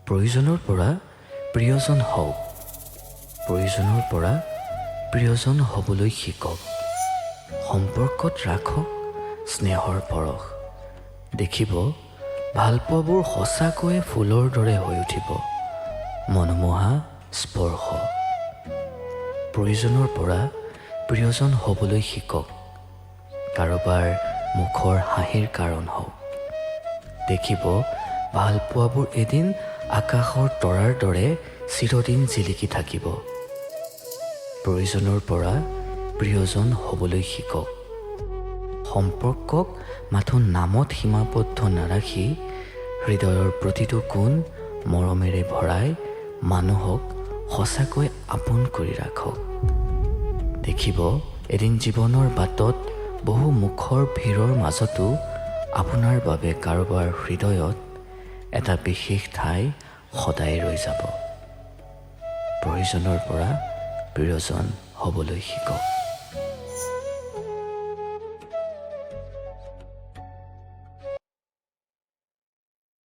প্ৰয়োজনৰ পৰা প্ৰিয়জন হওক, প্ৰয়োজনৰ পৰা প্ৰিয়জন হ'বলৈ শিকক। সম্পৰ্কত ৰাখক স্নেহৰ পৰশ। দেখিব ভালপোৱাবোৰ সঁচাকৈয়ে ফুলৰ দৰে হৈ উঠিব, মনোমোহা স্পৰ্শ। প্ৰয়োজনৰ পৰা প্ৰিয়জন হ'বলৈ শিকক। কাৰোবাৰ মুখৰ হাঁহিৰ কাৰণ হওক। দেখিব ভালপোৱাবোৰ এদিন আকাশৰ তৰাৰ দৰে চিৰদিন জিলিকি থাকিব। প্ৰয়োজনৰ পৰা প্ৰিয়জন হ'বলৈ শিকক। সম্পৰ্কক মাথো নামত সীমাবদ্ধ নাৰাখি হৃদয়ৰ প্ৰতিটো কোণ মৰমেৰে ভৰাই মানুহক সঁচাকৈ আপোন কৰি ৰাখক। দেখিব এদিন জীৱনৰ বাটত বহু মুখৰ ভিৰৰ মাজতো আপোনাৰ বাবে কাৰোবাৰ হৃদয়ত এটা বিশেষ ঠাই সদায় ৰৈ যাব। প্ৰয়োজনৰ পৰা প্ৰিয়জন হ'বলৈ শিকক।